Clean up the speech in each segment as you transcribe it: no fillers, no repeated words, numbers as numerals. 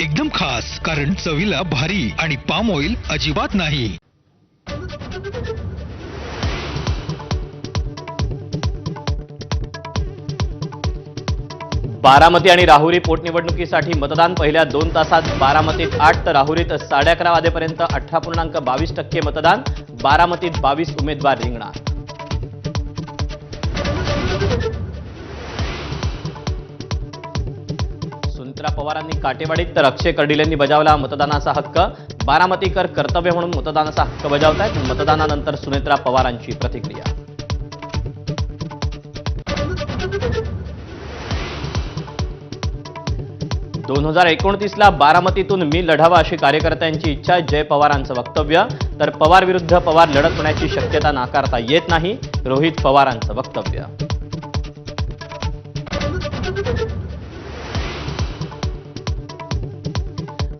एकदम खास, कारण चवीला भारी आणि पाम ऑइल अजिबात नाही। बारामती आणि राहुरी पोटनिवडणुकीसाठी मतदान पहिल्या 2 तासात बारामतीत 8 तर राहुरीत 11:30 वाजेपर्यंत 18.22% मतदान। बारामतीत 22 उमेदवार रिंगणात। सुनित्रा पवारांनी काटेवाडीत तर अक्षय कर्डिलेंनी बजावला मतदानाचा हक्क। बारामतीकर कर्तव्य म्हणून मतदानाचा हक्क बजावतायत। मतदानानंतर सुनित्रा पवारांची प्रतिक्रिया। – 2029ला बारामतीतून मी लढावा अशी कार्यकर्त्यांची इच्छा। जय पवारांचं वक्तव्य। तर पवार विरुद्ध पवार लढत होण्याची शक्यता नाकारता येत नाही, रोहित पवारांचं वक्तव्य।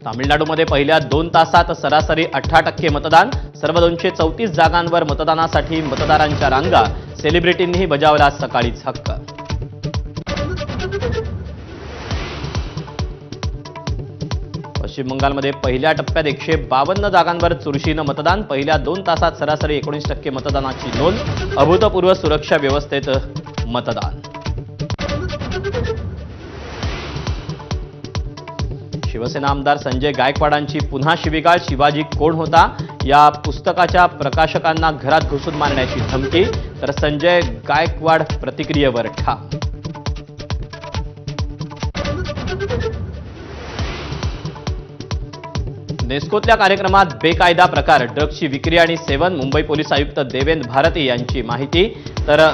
तामिळनाडूमध्ये पहिल्या 2 तासात सरासरी 18% मतदान। सर्व 234 जागांवर मतदानासाठी मतदारांच्या रांगा। सेलिब्रिटींनीही बजावला सकाळीच हक्क। पश्चिम बंगालमध्ये पहिल्या टप्प्यात 152 जागांवर चुरशीनं मतदान। पहिल्या 2 तासात सरासरी 19% मतदानाची नोंद। अभूतपूर्व सुरक्षा व्यवस्थेत मतदान। शिवसेना आमदार संजय गायकवाडांची पुन्हा शिवीगाळ। शिवाजी कोण होता या पुस्तकाच्या प्रकाशकांना घरात घुसून मारण्याची धमकी। तर संजय गायकवाड प्रतिक्रियेवर ठाम। नेस्कोतल्या कार्यक्रमात बेकायदा प्रकार, ड्रग्सची विक्री आणि सेवन। मुंबई पोलीस आयुक्त देवेंद्र भारती यांची माहिती। तर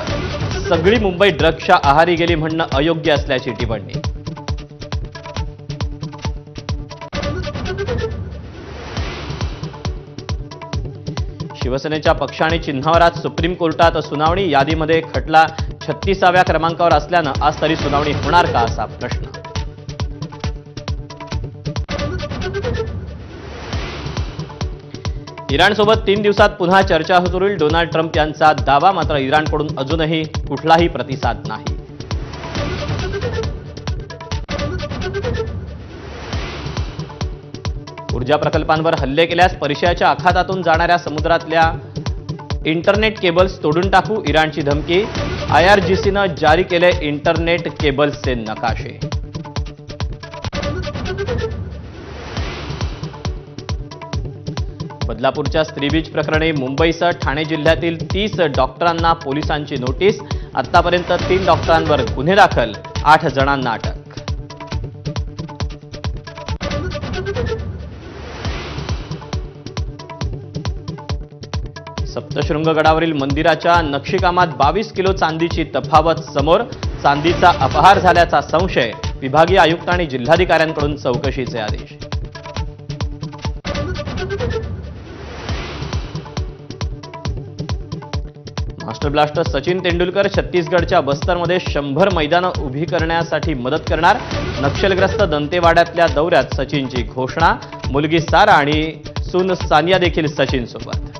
सगळी मुंबई ड्रग्सच्या आहारी गेली म्हणणं अयोग्य असल्याची टिप्पणी। शिवसेनेच्या पक्ष आणि चिन्हावर आज सुप्रीम कोर्टात सुनावणी। यादीमध्ये खटला 36व्या क्रमांकावर असल्यानं आज तरी सुनावणी होणार का असा प्रश्न। इराणसोबत 3 दिवसात पुन्हा चर्चा होईल, डोनाल्ड ट्रम्प यांचा दावा। मात्र इराणकडून अजूनही कुठलाही प्रतिसाद नाही। ऊर्जा प्रकल्पांवर हल्ले केल्यास पर्शियाच्या आखातातून जाणाऱ्या समुद्रातल्या इंटरनेट केबल्स तोडून टाकू, इराणची धमकी। IRGCनं जारी केले इंटरनेट केबल्सचे नकाशे। बदलापूरच्या स्त्रीबीज प्रकरणी मुंबईसह ठाणे जिल्ह्यातील 30 डॉक्टरांना पोलिसांची नोटीस। आतापर्यंत 3 डॉक्टरांवर गुन्हे दाखल, 8 जणांना अटक। सप्तशृंग गडावरील मंदिराच्या नक्षीकामात 22 किलो चांदीची तफावत समोर। चांदीचा अपहार झाल्याचा संशय। विभागीय आयुक्त आणि जिल्हाधिकाऱ्यांकडून चौकशीचे आदेश। मास्टर ब्लास्टर सचिन तेंडुलकर छत्तीसगडच्या बस्तरमध्ये 100 मैदानं उभी करण्यासाठी मदत करणार। नक्षलग्रस्त दंतेवाड्यातल्या दौऱ्यात सचिनची घोषणा। मुलगी सारा आणि सून सानिया देखील सचिन सोबत।